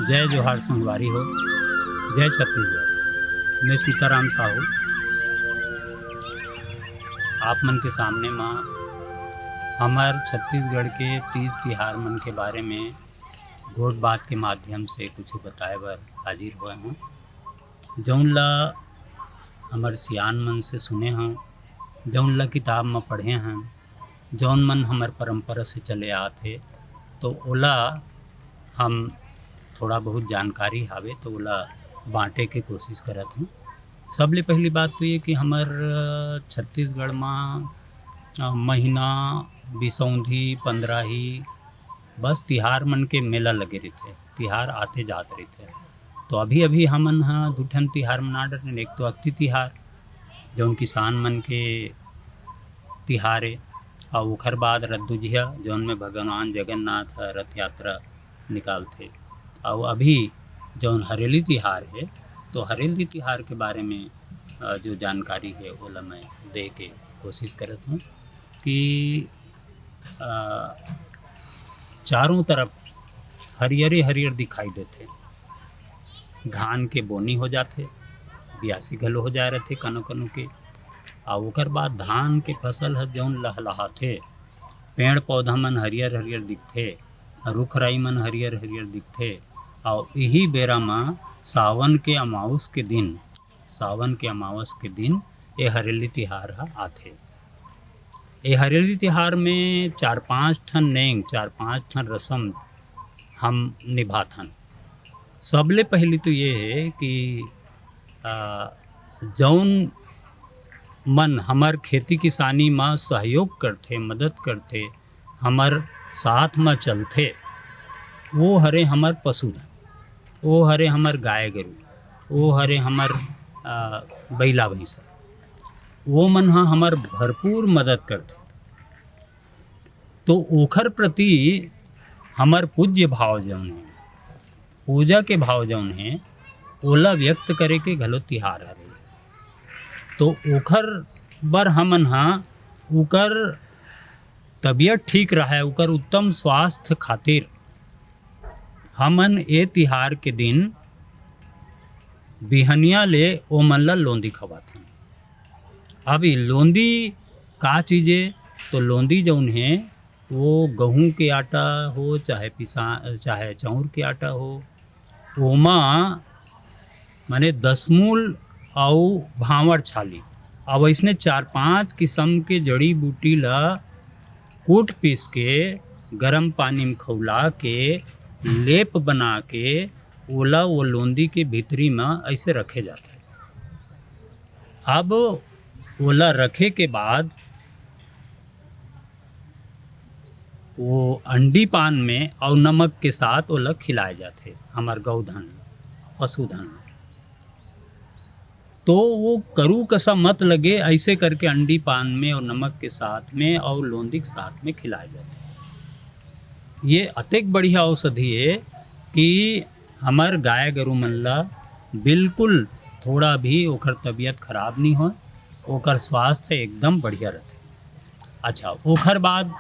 जय जोहार संगवारी हो, जय छत्तीसगढ़। मैं सीताराम साहू आप मन के सामने माँ हमार छत्तीसगढ़ के तीज तिहार मन के बारे में गोट बात के माध्यम से कुछ बताए बर हाजिर हुए हूँ। जौन ला हमार सियान मन से सुने हूँ, जौन ला किताब में पढ़े हैं, जौन मन हमार परंपरा से चले आते, तो ओला हम थोड़ा बहुत जानकारी हावे तो ओला बांटे के कोशिश करत हूँ। सबले पहली बात तो ये कि हमार छत्तीसगढ़ में महीना बिसौंधी पंद्रही बस तिहार मन के मेला लगे रहते, तिहार आते जाते रहते। तो अभी अभी हमन हाँ दूठन तिहार मना डर, एक तो अक्ति तिहार जौन किसान मन के तिहार है, और ओखर बाद रद्दुजिया जौन में भगवान जगन्नाथ रथ यात्रा निकालते, और अभी जौन हरेली तिहार है, तो हरेली तिहार के बारे में जो जानकारी है वो मैं दे के कोशिश करत हूँ कि चारों तरफ हरियरे हरियर दिखाई देते, धान के बोनी हो जाते, बियासी घलो हो जाए रहते कनो कनो के, और ओकर बाद धान के फसल है जौन लहलहाथे, पेड़ पौधा मन हरियर हरियर दिखते, रुख राई मन हरियर हरियर दिखते। और यही बेरा में सावन के अमावस के दिन ये हरेली तिहार आथे। ये हरेली तिहार में 4-5 ठन नेंग 4-5 ठन रस्म हम निभाथन। सबले पहली तो ये है कि जौन मन हमार खेती किसानी में सहयोग करते, मदद करते, हमार साथ में चलते, वो हरे हमार पशुधन, वो हरे हमार गाय गरू, वो हरे हमार बैला भैंसा, वो मन हाँ हमार भरपूर मदद करते। तो ओखर प्रति हमार पूज्य भाव जौन है, पूजा के भाव जौन है, ओला व्यक्त करे के घलो तिहार हरे। तो ओखर बर हमन हाँ उकर तबीयत ठीक रहे, उकर उत्तम स्वास्थ्य खातिर हमन ए तिहार के दिन बिहनिया ले ओ मन ला लोंदी खवाथन। अभी लोंदी का चीज़े, तो लोंदी जौन है वो गेहूं के आटा हो चाहे चाउर के आटा हो, ओमा माने दसमूल और भांवर छाली, अब इसने 4-5 किस्म के जड़ी बूटी ला कूट पीस के गरम पानी में खौला के लेप बना के ओला वो लोंदी के भीतरी में ऐसे रखे जाते। अब ओला रखे के बाद वो अंडी पान में और नमक के साथ ओला खिलाए जाते हमार गौधन पशुधन। तो वो करू कसा मत लगे, ऐसे करके अंडी पान में और नमक के साथ में और लोंदी के साथ में खिलाए जाते। ये अतेक बढ़िया औषधि है कि हमार गाय गरू मन ला बिल्कुल थोड़ा भी ओकर तबीयत खराब नहीं हो, ओकर स्वास्थ्य एकदम बढ़िया रहते। अच्छा, ओकर बाद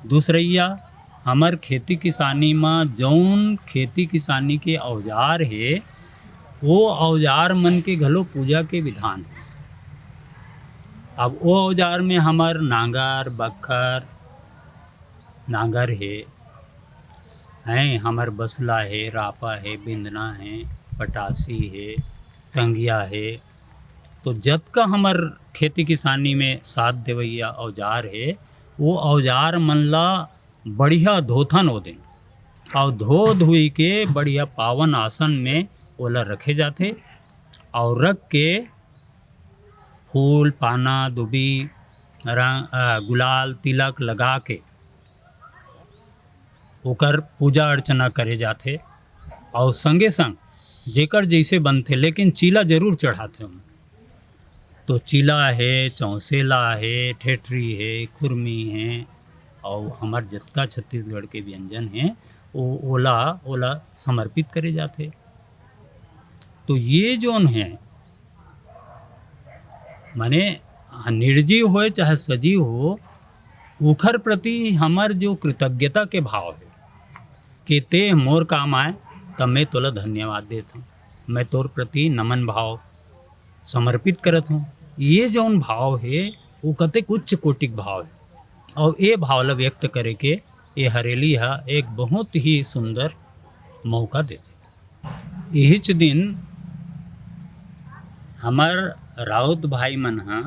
दूसरैया हमार खेती किसानी में जौन खेती किसानी के औजार है, वो औजार मन के घलो पूजा के विधान है। अब वो औजार में हमार नांगर बखर नांगर है, हमार बसला है, रापा है, बिंदना है, पटासी है, टंगिया है। तो जब का हमार खेती किसानी में साथ देवैया औजार है, वो औजार मन ला बढ़िया धोथन हो दें, और धो धुई के बढ़िया पावन आसन में ओला रखे जाते, और रख के फूल पाना दुबी गुलाल तिलक लगा के ओकर पूजा अर्चना करे जाते। और संगे संग जेकर जैसे बनते, लेकिन चीला जरूर चढ़ाते हम। तो चीला है, चौसेला है, ठेठरी है, खुरमी है, और हमार जतका छत्तीसगढ़ के व्यंजन हैं वो ओला समर्पित करे जाते। तो ये जोन है माने निर्जीव हो चाहे सजीव हो, उखर प्रति हमार जो कृतज्ञता के भाव है कि ते मोर काम आए, तब मैं तोला धन्यवाद देता हूँ, मैं तोर प्रति नमन भाव समर्पित करत हूँ। ये जौन भाव है वो कतेक उच्च कोटिक भाव है, और ये भाव ला व्यक्त करे के ये हरेली हा एक बहुत ही सुंदर मौका देते। यहीच दिन हमार राउत भाई मन हा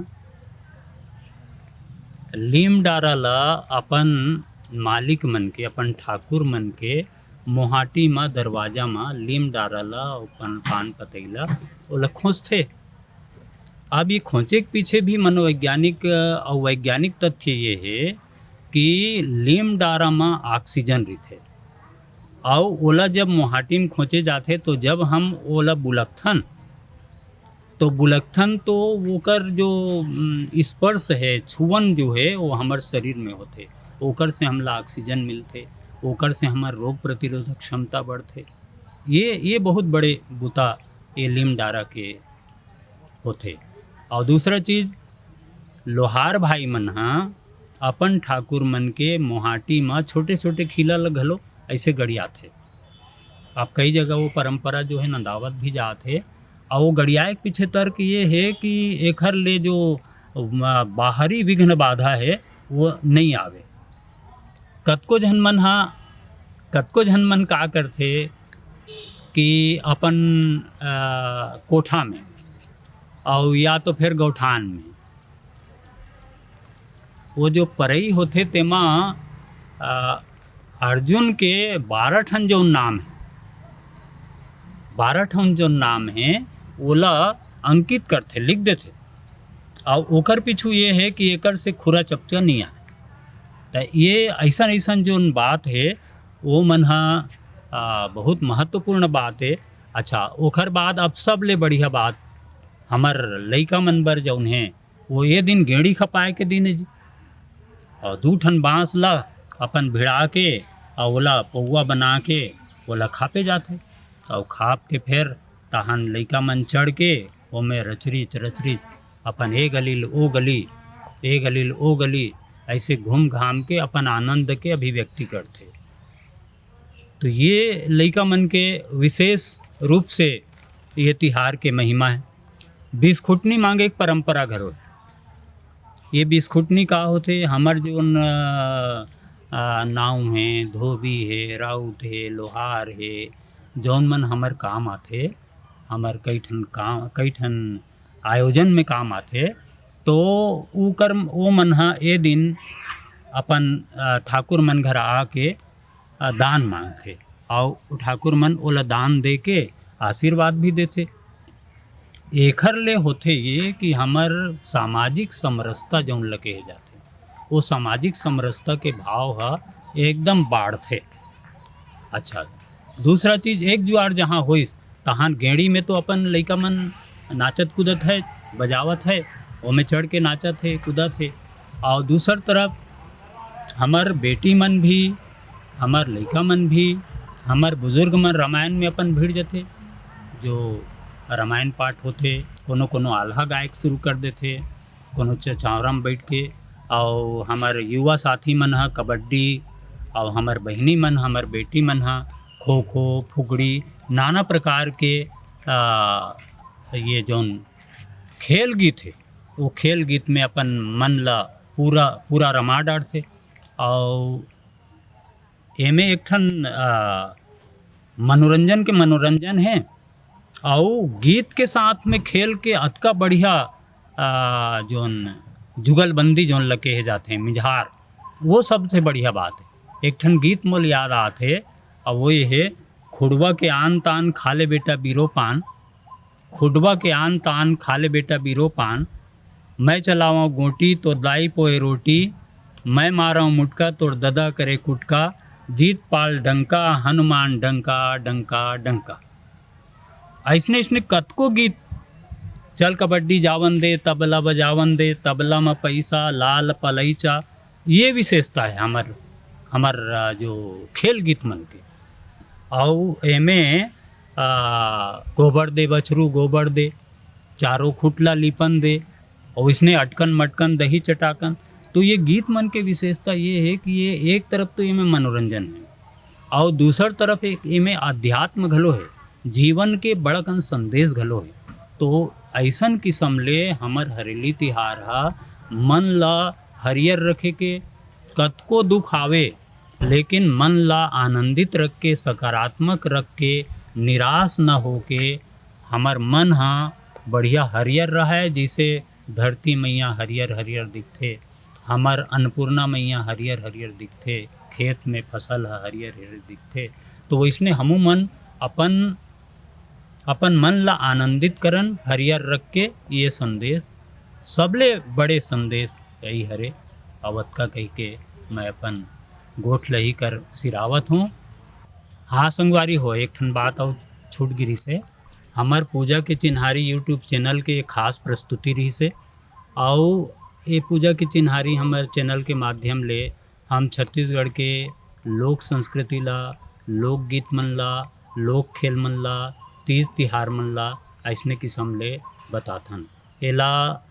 लीम डारा ला अपन मालिक मन के, अपन ठाकुर मन के मोहाटी में दरवाजा में लीम डारा ला अपन पान पतैला ओला खोजथे। अब ये खोजे के पीछे भी मनोवैज्ञानिक और वैज्ञानिक तथ्य ये है कि लीम डारा में ऑक्सीजन रहते, और ओला जब मोहाटी में खोजे जाते तो जब हम ओला बुलकथन तो ओकर जो स्पर्श है, छुअन जो है वो हमारे शरीर में होते, ओकर से हमला ऑक्सीजन मिलते, ओकर से हमार रोग प्रतिरोधक क्षमता बढ़ते। ये बहुत बड़े बुता ये लीम डारा के होते। और दूसरा चीज़, लोहार भाई मन हा अपन ठाकुर मन के मोहाटी में छोटे छोटे खिला ल घलो ऐसे गड़िया थे। अब कई जगह वो परंपरा जो है ना दावत भी जाते, और वो गड़ियाए के पीछे तर्क ये है कि एखर ले जो बाहरी विघ्न बाधा है वो नहीं आवे। कतको झन मन का करते कि अपन कोठा में और या तो फिर गौठान में वो जो परई होते तेमा अर्जुन के 12 ठन जो नाम है, 12 ठन जो नाम है ओला अंकित करते, लिख देते, और ओकर पीछू ये है कि एकर से खुरा चपचा नहीं आए। तो ये ऐसा जो बात है वो मन हा बहुत महत्वपूर्ण बात है। अच्छा, ओकर बाद अब सब ले बढ़िया बात हमार लइका मन बर जौन है वो ये दिन गेड़ी खपाए के दिन है जी, और 2 ठन बाँस ला अपन भिड़ा के और ओला पौवा बना के ओला खापे जाते, और खाप के फिर तहन लइका मन चढ़ के ओमे रचरिच अपन ए गलील ओ गली ऐसे घूम घाम के अपन आनंद के अभिव्यक्ति करते। तो ये लइका मन के विशेष रूप से ये तिहार के महिमा है। बिस्कुटनी मांगे एक परंपरा घरो। ये बिस्कुटनी का होते, हमार जो नाव है, धोबी है, राउत है, लोहार है, जौन मन हमार काम आते, हमार कई ठन आयोजन में काम आते, तो वो मन हा ए दिन अपन ठाकुर मन घर आके दान मांगते, और ठाकुर मन ओला दान दे के आशीर्वाद भी देते। एखर ले होते ये कि हमार सामाजिक समरसता जौन लगे जाते, वो सामाजिक समरसता के भाव हा एकदम बाढ़ते। अच्छा, दूसरा चीज़, एक जुआर जहाँ होइस तहाँ गेड़ी में तो अपन लइका मन नाचत कूदत है, बजावत है, ओमे चढ़ के नाचत है, कूदत है। और दूसर तरफ हमार बेटी मन भी, हमार लइका मन भी, हमार बुजुर्ग मन रामायण में अपन भिड़ जाते, जो रामायण पाठ होते, कोनो आल्हा गायक शुरू कर देते, कोनो चौरा में बैठ के, और हमार युवा साथी मन हा कबड्डी, और हमार बहिनी मन, हमार बेटी मन हा खो खो, फुगड़ी, नाना प्रकार के ये जौन खेल गीत है वो खेल गीत में अपन मन ला पूरा रमा डालते। और एमे एक ठन मनोरंजन है, और गीत के साथ में खेल के अतका बढ़िया जौन जुगलबंदी जौन लगे जाते हैं, मिजहार, वो सबसे बढ़िया बात है। एक ठन गीत मोल याद आते, और वो ये है, खुडवा के आन तान खाले बेटा बीरो पान, खुडवा के आन तान खाले बेटा बीरो पान, मैं चलाऊँ गोटी तो दाई पोए रोटी, मैं माराऊँ मुटका तो ददा करे कुटका, जीत पाल डंका हनुमान डंका डंका डंका। ऐसने कतको गीत, चल कबड्डी जावन दे, तबला बजावन दे, तबला में पैसा लाल पलैचा, ये विशेषता है हमार जो खेल गीत मन के। और एमे गोबर दे बछरू गोबर दे, चारों खुटला लिपन दे, और इसने अटकन मटकन दही चटाकन। तो ये गीत मन के विशेषता ये है कि ये एक तरफ तो ये में मनोरंजन है, और दूसर तरफ एक इमे अध्यात्म घलो है, जीवन के बड़कन संदेश घलो है। तो ऐसन किस्म ले हमर हरेली तिहार हा मन ला हरियर रखे के, कतको दुख आवे लेकिन मन ला आनंदित रख के, सकारात्मक रख के, निराश न हो के हमर मन हा बढ़िया हरियर रहे। जैसे धरती मैया हरियर हरियर दिखथे, हमर अन्नपूर्णा मैया हरियर हरियर दिखथे, खेत में फसल हरियर हरियर दिखथे। तो वैसने हमू मन अपन मन ला आनंदित करन हरियर रख के। ये संदेश सबले बड़े संदेश यही हरे अवत का कह के मैं अपन गोठ लही कर सिरावत हूँ। हाँ संगवारी हो, एक ठन बात और छूट गिरी से, हमार पूजा के चिन्हारी यूट्यूब चैनल के एक खास प्रस्तुति रही से। और ये पूजा के चिन्हारी हमारे चैनल के माध्यम ले हम छत्तीसगढ़ के लोक संस्कृति ला, लोकगीत मन ला, लोक खेल मन ला, तीज तिहार मन ला ऐसने किस्म ले बताथन। एला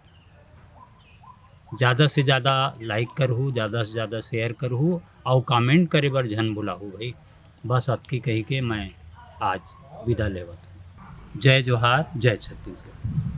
ज़्यादा से ज़्यादा लाइक करहूँ, ज़्यादा से ज़्यादा शेयर करहूँ और कमेंट करे बर झन भुलाहूँ भाई। बस अतकी कही के मैं आज विदा लेवत हूँ। जय जोहार, जय छत्तीसगढ़।